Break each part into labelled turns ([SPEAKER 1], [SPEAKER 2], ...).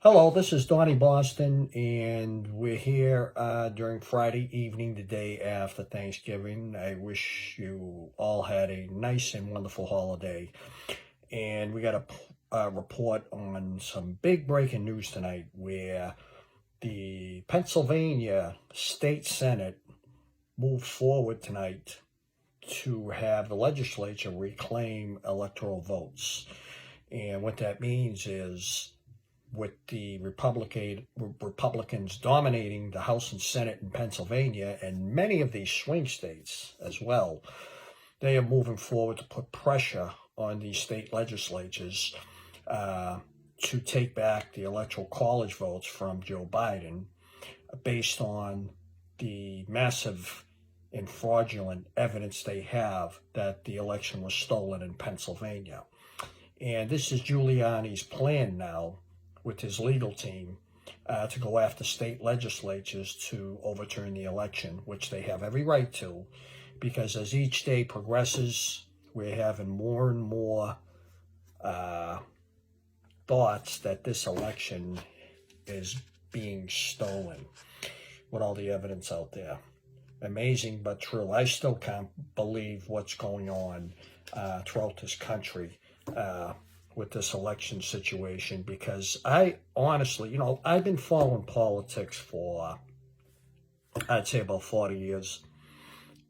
[SPEAKER 1] Hello, this is Donnie Boston, and we're here during Friday evening, the day after Thanksgiving. I wish you all had a nice and wonderful holiday. And we got a report on some big breaking news tonight where the Pennsylvania State Senate moved forward tonight to have the legislature reclaim electoral votes. And what that means is, with the Republicans dominating the House and Senate in Pennsylvania and many of these swing states as well, they are moving forward to put pressure on these state legislatures to take back the electoral college votes from Joe Biden based on the massive and fraudulent evidence they have that the election was stolen in Pennsylvania. And this is Giuliani's plan now with his legal team to go after state legislatures to overturn the election, which they have every right to, because as each day progresses, we're having more and more thoughts that this election is being stolen with all the evidence out there. Amazing but true. I still can't believe what's going on throughout this country with this election situation, because I honestly, I've been following politics for, I'd say, about 40 years,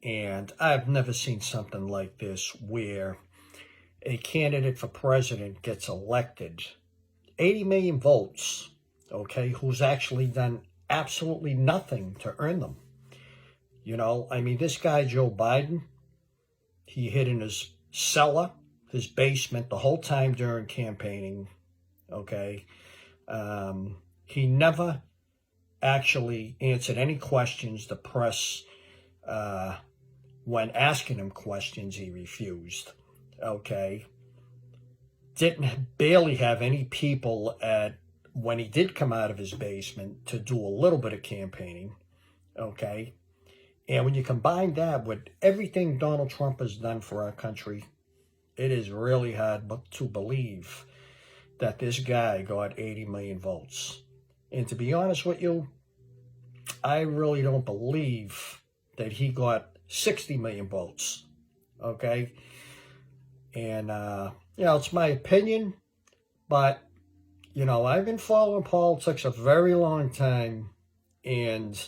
[SPEAKER 1] and I've never seen something like this where a candidate for president gets elected, 80 million votes, okay, who's actually done absolutely nothing to earn them. This guy, Joe Biden, he hid in his cellar, his basement, the whole time during campaigning, okay? He never actually answered any questions. The press, when asking him questions, he refused, okay? Didn't barely have any people when he did come out of his basement to do a little bit of campaigning, okay? And when you combine that with everything Donald Trump has done for our country, it is really hard to believe that this guy got 80 million votes. And to be honest with you, I really don't believe that he got 60 million votes, okay? And, it's my opinion, but, I've been following politics a very long time, and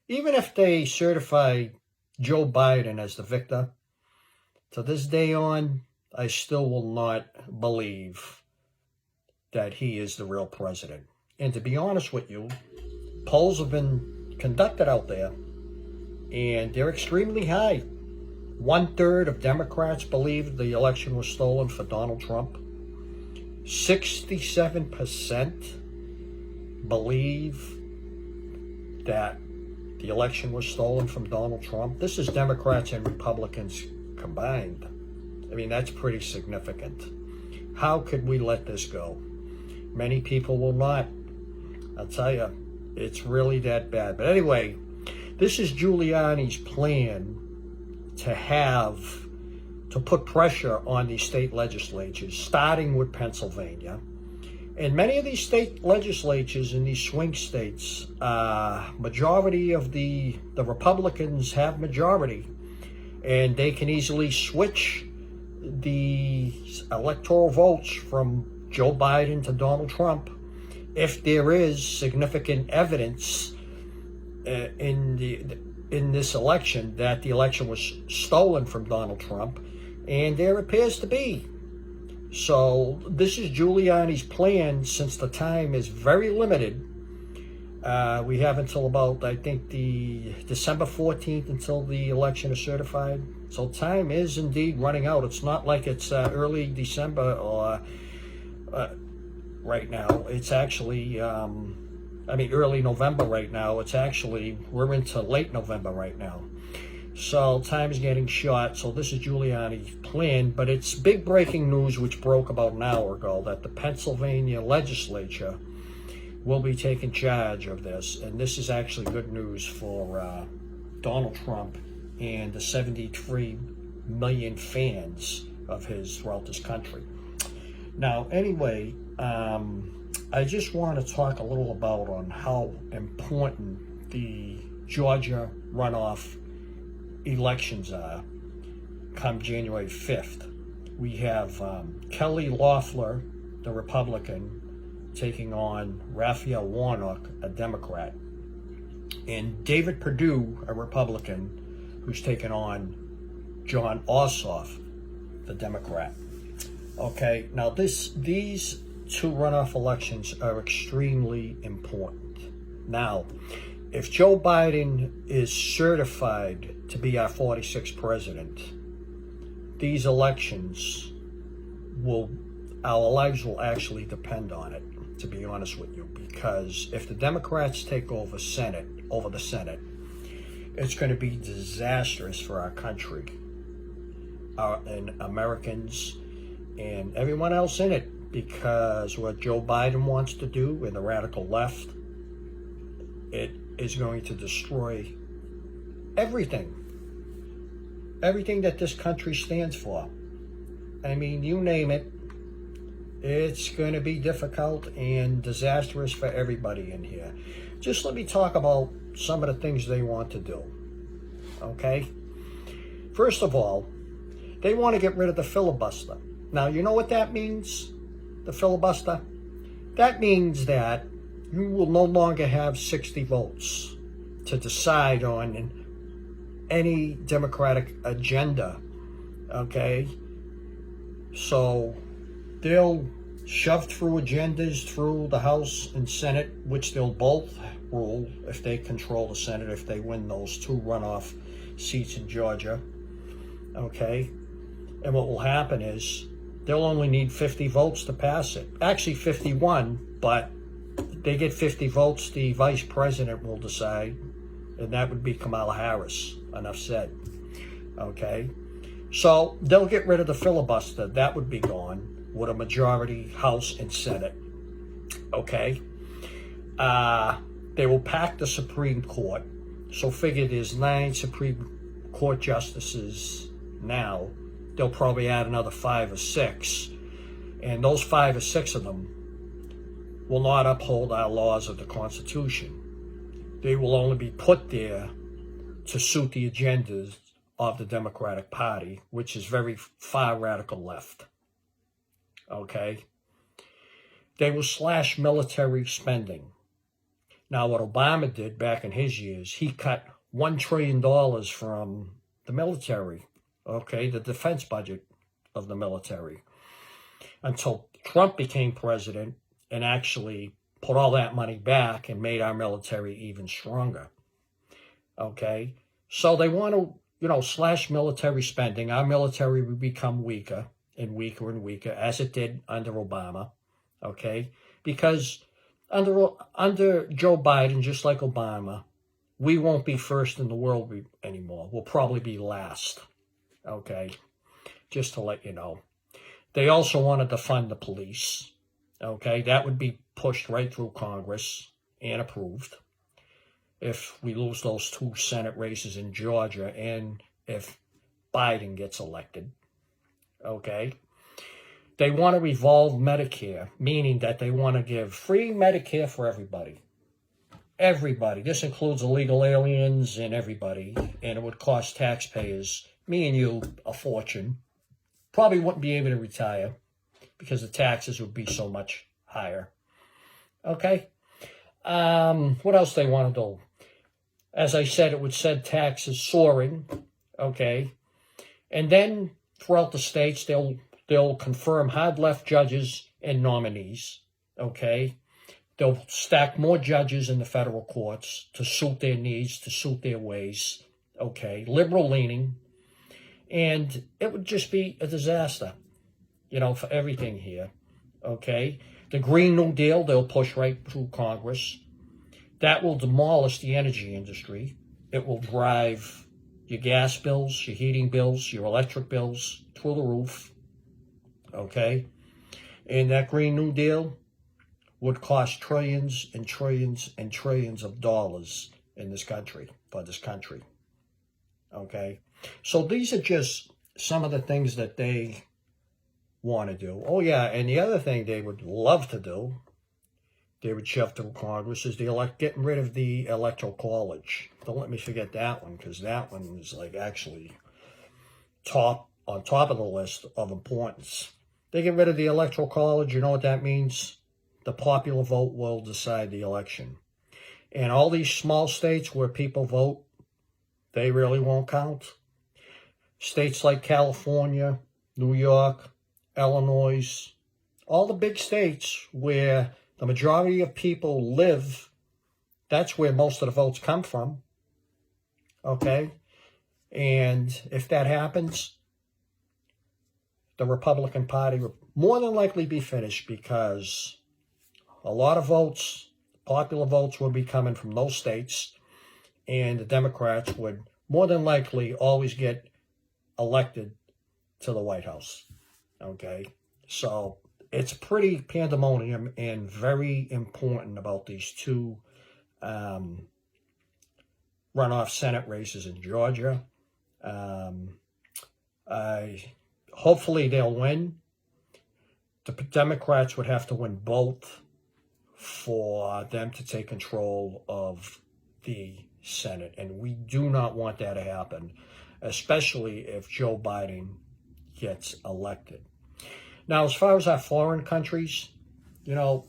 [SPEAKER 1] even if they certify Joe Biden as the victor, to this day on, I still will not believe that he is the real president. And to be honest with you, polls have been conducted out there, and they're extremely high. 1/3 of Democrats believe the election was stolen for Donald Trump. 67% believe that the election was stolen from Donald Trump. This is Democrats and Republicans combined. That's pretty significant. How could we let this go? Many people will not. I'll tell you, it's really that bad. But anyway, this is Giuliani's plan to put pressure on these state legislatures, starting with Pennsylvania. And many of these state legislatures in these swing states, majority of the Republicans have majority, and they can easily switch the electoral votes from Joe Biden to Donald Trump if there is significant evidence in this election that the election was stolen from Donald Trump, and there appears to be. So this is Giuliani's plan, since the time is very limited. We have until about, I think, the December 14th until the election is certified. So time is indeed running out. It's not like it's early December or right now. It's actually, early November right now. We're into late November right now. So time is getting short. So this is Giuliani's plan, but it's big breaking news which broke about an hour ago that the Pennsylvania legislature will be taking charge of this. And this is actually good news for Donald Trump and the 73 million fans of his throughout this country. Now, anyway, I just want to talk a little about on how important the Georgia runoff elections are come January 5th. We have Kelly Loeffler, the Republican, taking on Raphael Warnock, a Democrat, and David Perdue, a Republican, who's taken on John Ossoff, the Democrat. Okay, now these two runoff elections are extremely important. Now, if Joe Biden is certified to be our 46th president, these elections our lives will actually depend on it, to be honest with you, because if the Democrats take over the Senate, it's going to be disastrous for our country, and Americans, and everyone else in it, because what Joe Biden wants to do in the radical left, it is going to destroy everything that this country stands for. I mean, you name it, it's going to be difficult and disastrous for everybody in here. Just let me talk about some of the things they want to do, okay? First of all, they want to get rid of the filibuster. Now, you know what that means, the filibuster? That means that you will no longer have 60 votes to decide on any Democratic agenda, okay? So they'll shove through agendas through the House and Senate, which they'll both rule if they control the Senate, if they win those two runoff seats in Georgia, okay? And what will happen is they'll only need 50 votes to pass it. Actually 51, but they get 50 votes, the vice president will decide, and that would be Kamala Harris. Enough said. Okay? So they'll get rid of the filibuster. That would be gone with a majority House and Senate. Okay? They will pack the Supreme Court. So figure there's 9 Supreme Court justices now. They'll probably add another 5 or 6. And those 5 or 6 of them will not uphold our laws of the Constitution. They will only be put there to suit the agendas of the Democratic Party, which is very far radical left. Okay? They will slash military spending. Now, what Obama did back in his years, he cut $1 trillion from the military. Okay, the defense budget of the military, until Trump became president and actually put all that money back and made our military even stronger. Okay, so they want to, slash military spending. Our military will become weaker and weaker and weaker, as it did under Obama. Okay, because under Joe Biden, just like Obama, we won't be first in the world anymore. We'll probably be last. Okay, just to let you know. They also wanted to fund the police. Okay, that would be pushed right through Congress and approved if we lose those 2 Senate races in Georgia and if Biden gets elected. Okay, they want to revolve Medicare, meaning that they want to give free Medicare for everybody. Everybody. This includes illegal aliens and everybody, and it would cost taxpayers, me and you, a fortune. Probably wouldn't be able to retire because the taxes would be so much higher. Okay? What else they want to do? As I said, it would set taxes soaring. Okay? And then throughout the states, they'll confirm hard left judges and nominees. Okay? They'll stack more judges in the federal courts to suit their needs, to suit their ways. Okay? Liberal leaning. And it would just be a disaster, for everything here, okay? The Green New Deal, they'll push right through Congress. That will demolish the energy industry. It will drive your gas bills, your heating bills, your electric bills through the roof, okay? And that Green New Deal would cost trillions and trillions and trillions of dollars in this country, for this country, okay? So these are just some of the things that they want to do. Oh, yeah, and the other thing they would love to do they would shove through Congress is getting rid of the Electoral College. Don't let me forget that one, because that one is like actually on top of the list of importance. They get rid of the Electoral College. You know what that means? The popular vote will decide the election. And all these small states where people vote, they really won't count. States like California, New York, Illinois, all the big states where the majority of people live, that's where most of the votes come from. Okay? And if that happens, the Republican Party will more than likely be finished, because a lot of votes, popular votes, would be coming from those states, and the Democrats would more than likely always get elected to the White House. Okay? So it's pretty pandemonium and very important about these two runoff Senate races in Georgia. Hopefully they'll win. The Democrats would have to win both for them to take control of the Senate. And we do not want that to happen, especially if Joe Biden gets elected. Now, as far as our foreign countries, you know,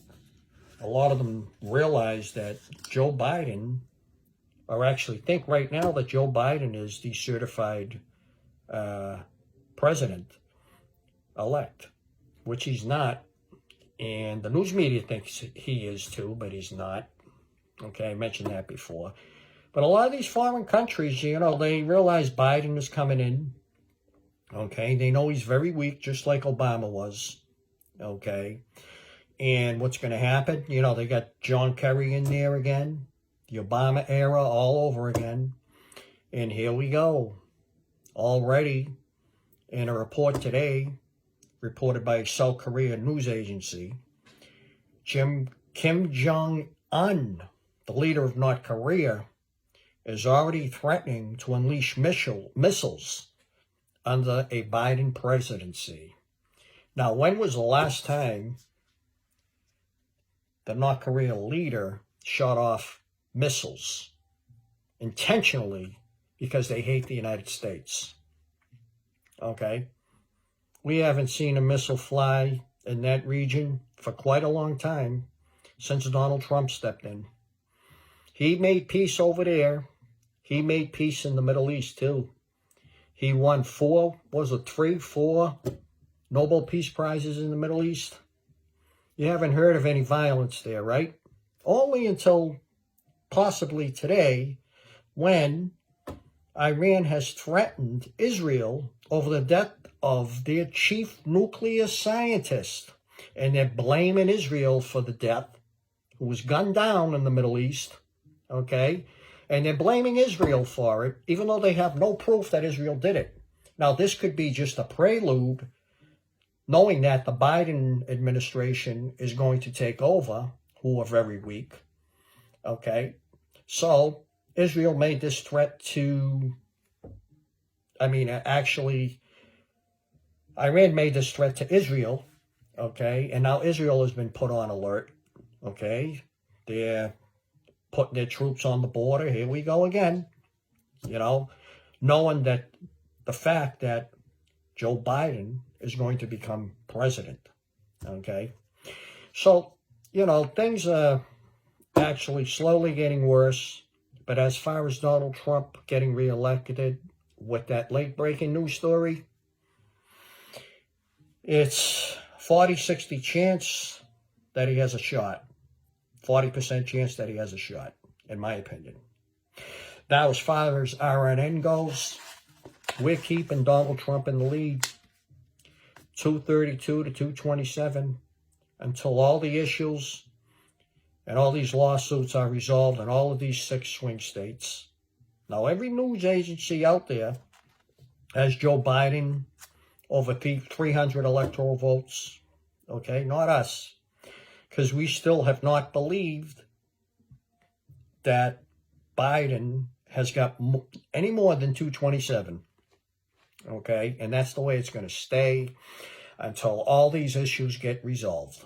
[SPEAKER 1] a lot of them realize that Joe Biden, or actually think right now that Joe Biden is the certified president-elect, which he's not. And the news media thinks he is too, but he's not. Okay, I mentioned that before. But a lot of these foreign countries, you know, they realize Biden is coming in. Okay, they know he's very weak, just like Obama was. Okay, and what's going to happen? You know, they got John Kerry in there again. The Obama era all over again. And here we go. Already, in a report today, reported by South Korea news agency, Kim Jong-un, the leader of North Korea, is already threatening to unleash missiles under a Biden presidency. Now, when was the last time the North Korea leader shot off missiles intentionally because they hate the United States? Okay? We haven't seen a missile fly in that region for quite a long time, since Donald Trump stepped in. He made peace over there. He made peace in the Middle East too. He won 4 Nobel Peace Prizes in the Middle East. You haven't heard of any violence there, right? Only until possibly today, when Iran has threatened Israel over the death of their chief nuclear scientist. And they're blaming Israel for the death, who was gunned down in the Middle East. Okay? And they're blaming Israel for it, even though they have no proof that Israel did it. Now, this could be just a prelude, knowing that the Biden administration is going to take over, who are very weak. Okay? So, Israel made this threat to, Iran made this threat to Israel, okay? And now Israel has been put on alert, okay? They're putting their troops on the border. Here we go again, you know, knowing that the fact that Joe Biden is going to become president, okay? So, you know, things are actually slowly getting worse. But as far as Donald Trump getting reelected with that late-breaking news story, it's 40-60 chance that he has a shot. 40% chance that he has a shot, in my opinion. Now, as far as RNN goes, we're keeping Donald Trump in the lead, 232 to 227, until all the issues and all these lawsuits are resolved in all of these 6 swing states. Now, every news agency out there has Joe Biden over 300 electoral votes. Okay, not us. Because we still have not believed that Biden has got any more than 227. Okay, and that's the way it's going to stay until all these issues get resolved.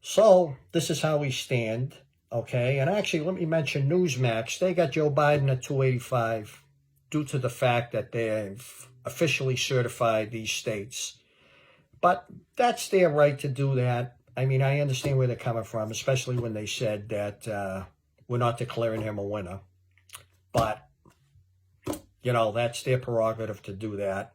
[SPEAKER 1] So this is how we stand, okay? And actually, let me mention Newsmax. They got Joe Biden at 285 due to the fact that they've officially certified these states. But that's their right to do that. I mean, I understand where they're coming from, especially when they said that we're not declaring him a winner. But, you know, that's their prerogative to do that.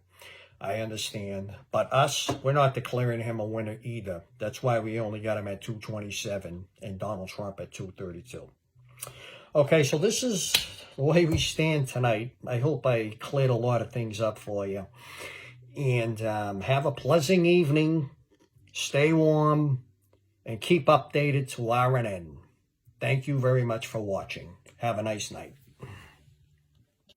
[SPEAKER 1] I understand. But us, we're not declaring him a winner either. That's why we only got him at 227 and Donald Trump at 232. Okay, so this is the way we stand tonight. I hope I cleared a lot of things up for you. And have a pleasant evening. Stay warm. And keep updated to RNN. Thank you very much for watching. Have a nice night.